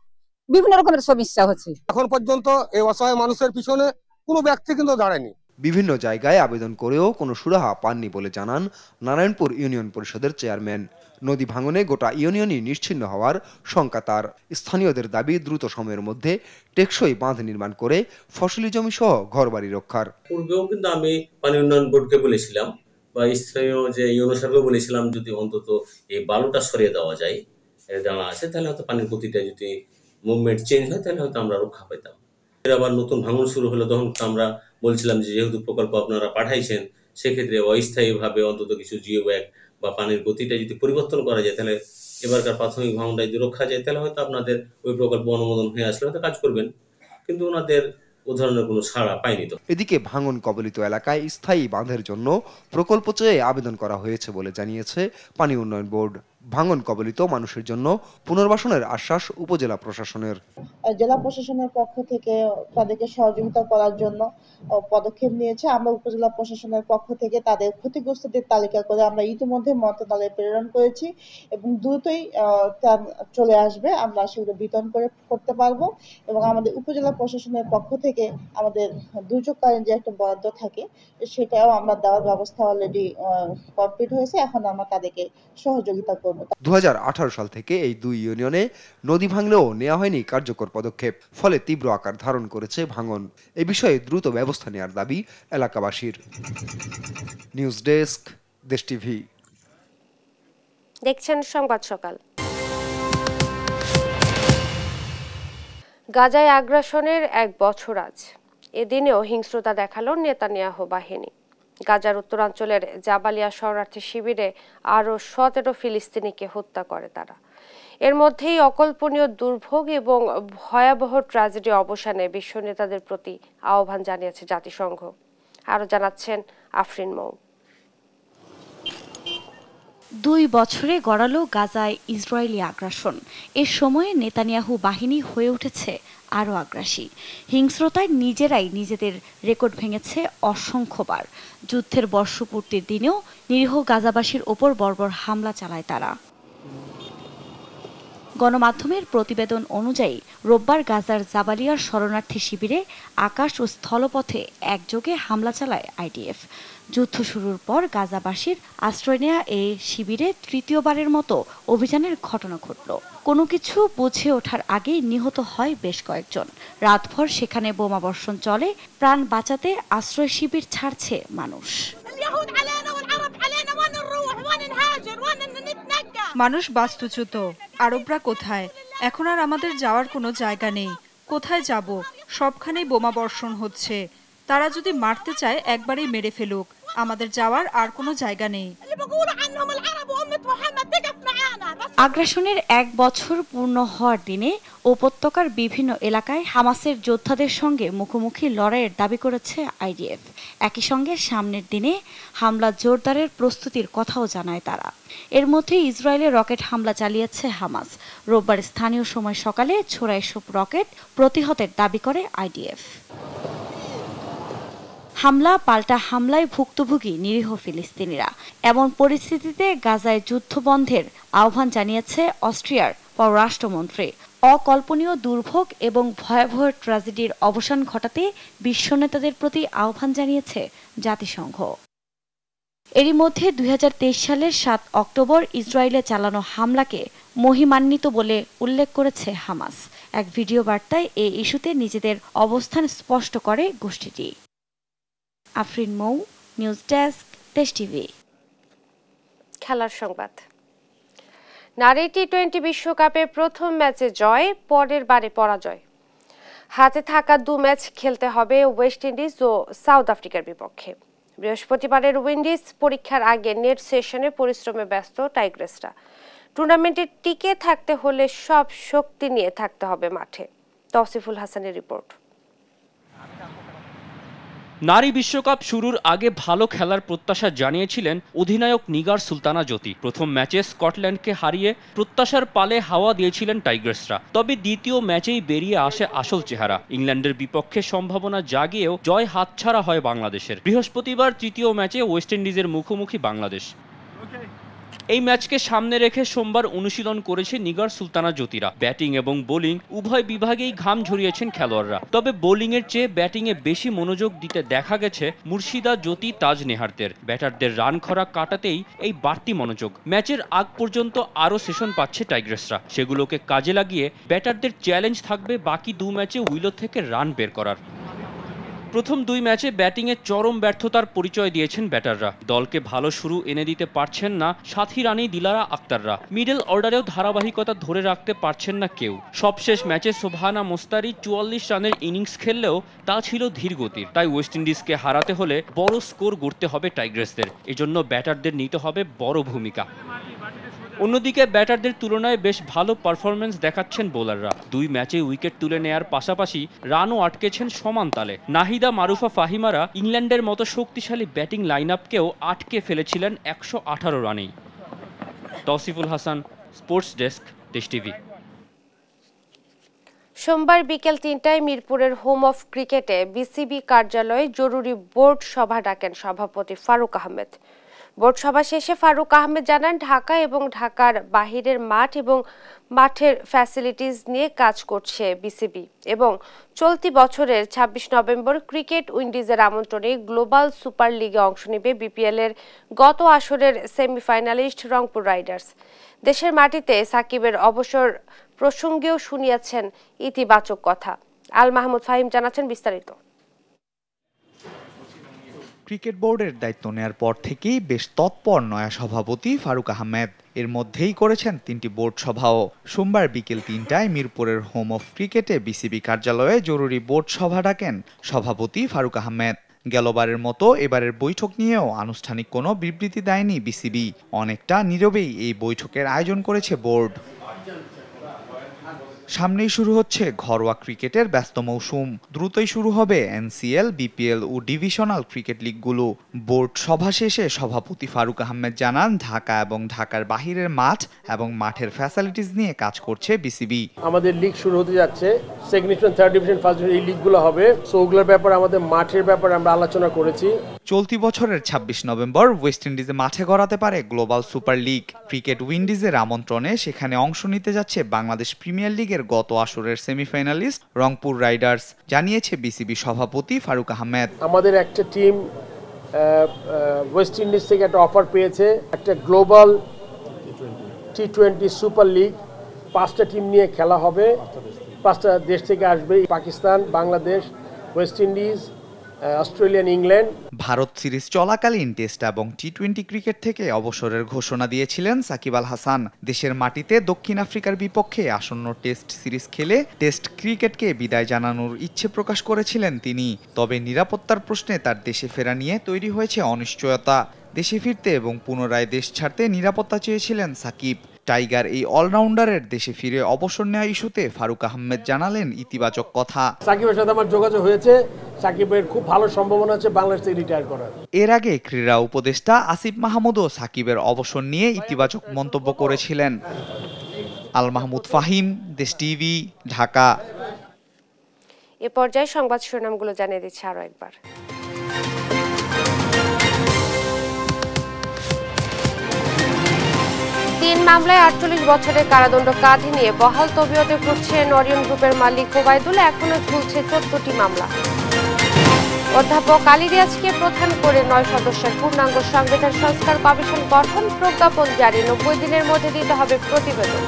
বিভিন্ন রকমের সমস্যা হচ্ছে। এখন পর্যন্ত এই অসহায় মানুষের পিছনে কোনো ব্যক্তি কিন্তু দাঁড়ায়নি। বিভিন্ন জায়গায় আবেদন করেও কোনো সুরাহা পাননি বলে জানান নারায়ণপুর ইউনিয়ন পরিষদের চেয়ারম্যান। নদী ভাঙনে গোটা ইউনিয়নই নিশ্চিহ্ন হওয়ার শঙ্কা তার। স্থানীয়দের দাবি দ্রুত সময়ের মধ্যে টেকসই বাঁধ নির্মাণ করে ফসলি জমি সহ ঘরবাড়ি রক্ষার। পূর্বেও কিন্তু আমি পানি উন্নয়ন বোর্ডকে বলেছিলাম বা স্থানীয় যে ইউনোসারকেও বলেছিলাম, যদি অন্তত এই বালুটা সরিয়ে দেওয়া যায়, জানা আছে, তাহলে হয়তো পানির গতিটা যদি মুভমেন্ট চেঞ্জ হয় তাহলে হয়তো আমরা রক্ষা পেতাম। আবার নতুন ভাঙন শুরু হলো, তখন আমরা বলছিলাম যে যেহেতু প্রকল্প আপনারা পাঠাইছেন, সেক্ষেত্রে অস্থায়ীভাবে অন্তত কিছু জিও ব্যাগ বা পানির গতিটা যদি পরিবর্তন করা যায়, তাহলে এবারকার প্রাথমিক ভাঙনটা যদি রক্ষা যায়, তাহলে হয়তো আপনাদের ওই প্রকল্প অনুমোদন হয়ে আসলে হয়তো কাজ করবেন। কিন্তু ওনাদের ও ধরনের কোনো সাড়া পায়নি। তো এদিকে ভাঙন কবলিত এলাকায় স্থায়ী বাঁধের জন্য প্রকল্প চেয়ে আবেদন করা হয়েছে বলে জানিয়েছে পানি উন্নয়ন বোর্ড। ভাঙন কবলিত মানুষের জন্য পুনর্বাসনের আশ্বাস উপজেলা প্রশাসনের। জেলা প্রশাসনের পক্ষ থেকে তাদেরকে সহযোগিতা করার জন্য পদক্ষেপ নিয়েছে। আমরা উপজেলা প্রশাসনের পক্ষ থেকে তাদের ক্ষতিগ্রস্তদের তালিকা করে আমরা ইতিমধ্যে মন্ত্রণালয়ে প্রেরণ করেছি এবং দ্রুতই চলে আসবে, আমরা সেগুলো বিতরণ করতে পারবো। এবং আমাদের উপজেলা প্রশাসনের পক্ষ থেকে আমাদের দুর্যোগকালীন যে একটা বরাদ্দ থাকে সেটাও আমরা দেওয়ার ব্যবস্থা অলরেডি কমপ্লিট হয়েছে। এখন আমরা তাদেরকে সহযোগিতা করব। 2018 সাল থেকে এই দুই ইউনিয়নে নদী ভাঙলেও নেওয়া হয়নি কার্যকর পদক্ষেপ, ফলে তীব্র আকার ধারণ করেছে ভাঙন। এ বিষয়ে দ্রুত ব্যবস্থা নেওয়ার দাবি এলাকাবাসীর। নিউজ ডেস্ক, দেশ টিভি। দেখছেন সংবাদ সকাল। গাজায় আগ্রাসনের 1 বছর আজ। এদিনেও হিংস্রতা দেখালো নেতানিয়াহু বাহিনী। গাজার উত্তরাঞ্চলের জাবালিয়া শরণার্থী শিবিরে আরও 17 ফিলিস্তিনিকে হত্যা করে তারা। এর মধ্যেই অকল্পনীয় দুর্ভোগ এবং ভয়াবহ ট্র্যাজেডি অবসানে বিশ্ব নেতাদের প্রতি আহ্বান জানিয়েছে জাতিসংঘ। আরও জানাচ্ছেন আফরিন মৌ। 2 বছরে গড়ালো গাজায় ইসরায়েলি আগ্রাসন। এর সময়ে নেতানিয়াহু বাহিনী হয়ে উঠেছে আরও আগ্রাসী। হিংস্রতায় নিজেরাই নিজেদের রেকর্ড ভেঙেছে অসংখ্যবার। যুদ্ধের বর্ষপূর্তির দিনেও নিরীহ গাজাবাসীর ওপর বর্বর হামলা চালায় তারা। গণমাধ্যমের প্রতিবেদন অনুযায়ী রোববার গাজার জাবালিয়ার শরণার্থী শিবিরে আকাশ ও স্থলপথে একযোগে হামলা চালায় আইডিএফ। যুদ্ধ শুরুর পর গাজাবাসীর আশ্রয় নেয়া এই শিবিরে তৃতীয়বারের মতো অভিযানের ঘটনা ঘটল। কোনো কিছু বুঝে ওঠার আগেই নিহত হয় বেশ কয়েকজন। রাতভর সেখানে বোমাবর্ষণ চলে, প্রাণ বাঁচাতে আশ্রয় শিবির ছাড়ছে মানুষ। মানুষ বাস্তুচ্যুত। আরবরা কোথায়? এখন আর আমাদের যাওয়ার কোনো জায়গা নেই। কোথায় যাব? সবখানেই বোমা বর্ষণ হচ্ছে। তারা যদি মারতে চায় একবারেই মেরে ফেলুক, আমাদের যাওয়ার আর কোনো জায়গা নেই। আগ্রাসনের 1 বছর পূর্ণ হওয়ার দিনে উপত্যকার বিভিন্ন এলাকায় হামাসের যোদ্ধাদের সঙ্গে মুখোমুখি লড়াইয়ের দাবি করেছে আইডিএফ। একই সঙ্গে সামনের দিনে হামলা জোরদারের প্রস্তুতির কথাও জানায় তারা। এর মধ্যে ইসরায়েলে রকেট হামলা চালিয়েছে হামাস। রোববার স্থানীয় সময় সকালে ছোড়া এসব রকেট প্রতিহতের দাবি করে আইডিএফ। হামলা পাল্টা হামলায় ভুক্তভোগী নিরীহ ফিলিস্তিনিরা। এমন পরিস্থিতিতে গাজায় যুদ্ধ বন্ধের আহ্বান জানিয়েছে অস্ট্রিয়ার পররাষ্ট্রমন্ত্রী। অকল্পনীয় দুর্ভোগ এবং ভয়াবহ ট্র্যাজেডির অবসান ঘটাতে বিশ্ব নেতাদের প্রতি আহ্বান জানিয়েছে জাতিসংঘ। এরই মধ্যে 2023 সালের 7 অক্টোবর ইসরায়েলে চালানো হামলাকে মহিমান্বিত বলে উল্লেখ করেছে হামাস। এক ভিডিও বার্তায় এই ইস্যুতে নিজেদের অবস্থান স্পষ্ট করে গোষ্ঠীটি। আফরিন মৌ, নিউজ ডেস্ক, দেশ টিভি। খেলার সংবাদ। নারী টি-20 বিশ্বকাপে প্রথম ম্যাচে জয়, পরের বারে পরাজয়। হাতে থাকা 2 ম্যাচ খেলতে হবে ওয়েস্ট ইন্ডিজ ও সাউথ আফ্রিকার বিপক্ষে। বৃহস্পতিবারের উইন্ডিজ পরীক্ষার আগে নেট সেশনে পরিশ্রমে ব্যস্ত টাইগ্রেসরা। টুর্নামেন্টে টিকে থাকতে হলে সব শক্তি নিয়ে থাকতে হবে মাঠে। তৌসিফুল হাসানের রিপোর্ট। নারী বিশ্বকাপ শুরুর আগে ভালো খেলার প্রত্যাশা জানিয়েছিলেন অধিনায়ক নিগার সুলতানা জ্যোতি। প্রথম ম্যাচে স্কটল্যান্ডকে হারিয়ে প্রত্যাশার পালে হাওয়া দিয়েছিলেন টাইগ্রেসরা। তবে দ্বিতীয় ম্যাচেই বেরিয়ে আসে আসল চেহারা। ইংল্যান্ডের বিপক্ষে সম্ভাবনা জাগিয়েও জয় হাতছাড়া হয় বাংলাদেশের। বৃহস্পতিবার তৃতীয় ম্যাচে ওয়েস্ট ইন্ডিজের মুখোমুখি বাংলাদেশ। এই ম্যাচকে সামনে রেখে সোমবার অনুশীলন করেছে নিগার সুলতানা জ্যোতিরা। ব্যাটিং এবং বোলিং উভয় বিভাগেই ঘাম ঝরিয়েছেন খেলোয়াড়রা। তবে বোলিংয়ের চেয়ে ব্যাটিংয়ে বেশি মনোযোগ দিতে দেখা গেছে মুর্শিদা, জ্যোতি, তাজ নেহারদের। ব্যাটারদের রান খরা কাটাতেই এই বাড়তি মনোযোগ। ম্যাচের আগ পর্যন্ত আরও সেশন পাচ্ছে টাইগ্রেসরা। সেগুলোকে কাজে লাগিয়ে ব্যাটারদের চ্যালেঞ্জ থাকবে বাকি 2 ম্যাচে উইলো থেকে রান বের করার। প্রথম 2 ম্যাচে ব্যাটিংয়ে চরম ব্যর্থতার পরিচয় দিয়েছেন ব্যাটাররা। দলকে ভালো শুরু এনে দিতে পারছেন না সাথী রানী দিলারা আক্তাররা। মিডল অর্ডারেও ধারাবাহিকতা ধরে রাখতে পারছেন না কেউ। সবশেষ ম্যাচে সোবহানা মোস্তারি 44 রানের ইনিংস খেললেও তা ছিল ধীরগতির। তাই ওয়েস্ট ইন্ডিজকে হারাতে হলে বড় স্কোর গড়তে হবে টাইগ্রেসদের। এজন্য ব্যাটারদের নিতে হবে বড় ভূমিকা। অন্যদিকে ব্যাটারদের তুলনায় বেশ ভালো পারফরমেন্স দেখাচ্ছেন বোলাররা। 2 ম্যাচে উইকেট তুলে নেয়ার পাশাপাশি রানও আটকেছেন সমান তালে। নাহিদা, মারুফা, ফাহিমারা ইংল্যান্ডের মতো শক্তিশালী ব্যাটিং লাইন আপকেও আটকে ফেলেছিলেন 118 রানেই। তৌসিফুল হাসান, স্পোর্টস ডেস্ক, দেশ টিভি। সোমবার বিকেল ৩টায় মিরপুরের হোম অফ ক্রিকেটে বিসিবি কার্যালয়ে জরুরি বোর্ড সভা ডাকেন সভাপতি ফারুক আহমেদ। বোর্ড সভা শেষে ফারুক আহমেদ জানান, ঢাকা এবং ঢাকার বাহিরের মাঠ এবং মাঠের ফ্যাসিলিটিস নিয়ে কাজ করছে বিসিবি এবং চলতি বছরের ২৬ নভেম্বর ক্রিকেট উইন্ডিজের আমন্ত্রণে গ্লোবাল সুপার লিগে অংশ নেবে বিপিএল এর গত আসরের সেমিফাইনালিস্ট রংপুর রাইডার্স। দেশের মাটিতে সাকিবের অবসর প্রসঙ্গেও শুনিয়েছেন ইতিবাচক কথা। আল মাহমুদ ফাহিম জানাচ্ছেন বিস্তারিত। ক্রিকেট বোর্ডের দায়িত্ব নেয়ার পর থেকেই বেশ তৎপর নয়া সভাপতি ফারুক আহমেদ। এর মধ্যেই করেছেন ৩টি বোর্ড সভাও। সোমবার বিকেল ৩টায় মিরপুরের হোম অফ ক্রিকেটে বিসিবি কার্যালয়ে জরুরি বোর্ড সভা ডাকেন সভাপতি ফারুক আহমেদ। গেলবারের মতো এবারের বৈঠক নিয়েও আনুষ্ঠানিক কোনো বিবৃতি দেয়নি বিসিবি। অনেকটা নীরবেই এই বৈঠকের আয়োজন করেছে বোর্ড। সামনেই শুরু হচ্ছে ঘরোয়া ক্রিকেটের ব্যস্ত মৌসুম। দ্রুতই শুরু হবে এনসিএল, বিপিএল ও ডিভিশনাল ক্রিকেট লিগগুলো। বোর্ড সভা শেষে সভাপতি ফারুক আহমেদ জানান, ঢাকা এবং ঢাকার বাহিরের মাঠ এবং মাঠের ফ্যাসিলিটিস নিয়ে কাজ করছে বিসিবি। আমাদের লিগ শুরু হতে যাচ্ছে, second division, third division, first division, এই লিগগুলো হবে। সো ওগুলোর ব্যাপারে আমাদের মাঠের ব্যাপারে আমরা আলোচনা করেছি। চলতি বছরের ২৬ নভেম্বর ওয়েস্ট ইন্ডিজে মাঠে গড়াতে পারে গ্লোবাল সুপার লিগ। ক্রিকেট উইন্ডিজের আমন্ত্রণে সেখানে অংশ নিতে যাচ্ছে বাংলাদেশ প্রিমিয়ার লিগের গত আসরের সেমিফাইনালিস্ট রংপুর রাইডার্স, জানিয়েছে বিসিবি সভাপতি ফারুক আহমেদ। আমাদের একটা টিম ওয়েস্ট ইন্ডিজ থেকে একটা অফার পেয়েছে, একটা গ্লোবাল টি20 সুপার লিগ। 5টা টিম নিয়ে খেলা হবে, 5টা দেশ থেকে আসবে, Pakistan, Bangladesh, West Indies, Australian, England. Bharat series চলাকালীন টেস্ট এবং টি20 ক্রিকেট থেকে অবসরের ঘোষণা দিয়েছিলেন সাকিব আল হাসান। দেশের মাটিতে দক্ষিণ আফ্রিকার বিপক্ষে আসন্ন টেস্ট সিরিজ খেলে টেস্ট ক্রিকেটকে বিদায় জানানোর ইচ্ছে প্রকাশ করেছিলেন তিনি। তবে নিরাপত্তার প্রশ্নে তার দেশে ফেরা নিয়ে তৈরি হয়েছে অনিশ্চয়তা। দেশে ফিরতে এবং পুনরায় দেশ ছাড়তে নিরাপত্তা চেয়েছিলেন সাকিব। টাইগার এই অলরাউন্ডারের দেশে ফিরে অবসর নেওয়া ইস্যুতে ফারুক আহমেদ জানালেন ইতিবাচক কথা। সাকিবের সাথে আমার যোগাযোগ হয়েছে, সাকিবের খুব ভালো সম্ভাবনা আছে বাংলাদেশ থেকে রিটায়ার করার। এর আগে ক্রীড়া উপদেষ্টা আসিফ মাহমুদও সাকিবের অবসর নিয়ে ইতিবাচক মন্তব্য করেছিলেন। আল মাহমুদ ফাহিম, দেশ টিভি, ঢাকা। এ পর্যায়ে সংবাদ শিরোনামগুলো জানিয়ে দিচ্ছে আরো একবার। 3 মামলায় 48 বছরের কারাদণ্ড কাঁধে নিয়ে বহাল তবিয়তে ঘুরছেন অরিয়ন গ্রুপের মালিক ওবায়দুল। এখনো ঝুলছে 14টি মামলা। অধ্যাপক আলী রিয়াজকে প্রধান করে 9 সদস্যের পূর্ণাঙ্গ সংবিধান সংস্কার কমিশন গঠন, প্রজ্ঞাপন জারি, 90 দিনের মধ্যে দিতে হবে প্রতিবেদন।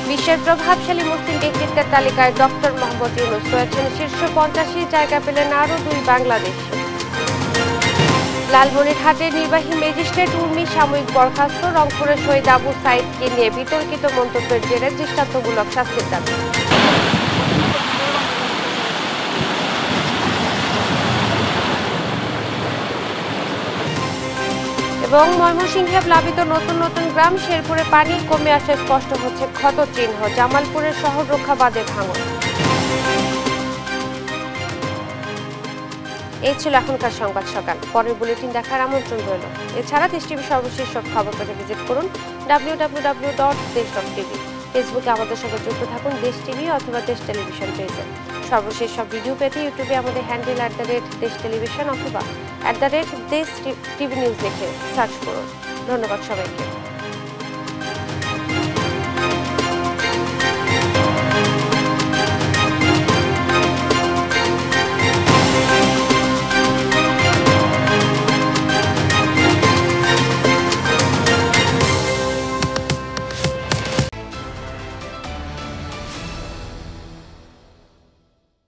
বিশ্বের প্রভাবশালী মুসলিম ব্যক্তিত্বের তালিকায় ডক্টর মোহাম্মদ ইউনূস রয়েছেন শীর্ষ 85, জায়গা পেলেন আরও 2 বাংলাদেশি। লালমনিরহাটের নির্বাহী ম্যাজিস্ট্রেট উর্মি সাময়িক বরখাস্ত, রংপুরের শহীদ আবু সাইদকে নিয়ে বিতর্কিত মন্তব্যের জেরে দৃষ্টান্তমূলক শাস্তির দাবি। এবং ময়মনসিংহে প্লাবিত নতুন নতুন গ্রাম, শেরপুরে পানি কমে আসে স্পষ্ট হচ্ছে ক্ষত চিহ্ন, জামালপুরের শহর রক্ষা বাঁধে ভাঙন। এই ছিল এখনকার সংবাদ সকাল। পরের বুলেটিন দেখার আমন্ত্রণ রইল। এছাড়া দেশ টিভি সর্বশেষ সব খবর পেতে ভিজিট করুন www.desh.tv। ফেসবুকে আমাদের সঙ্গে যুক্ত থাকুন দেশ টিভি অথবা দেশ টেলিভিশন পেজে। সর্বশেষ সব ভিডিও পেতে ইউটিউবে আমাদের হ্যান্ডেল @দেশ টেলিভিশন অথবা @দেশ টিভি নিউজ লিখে সার্চ করুন। ধন্যবাদ সবাইকে।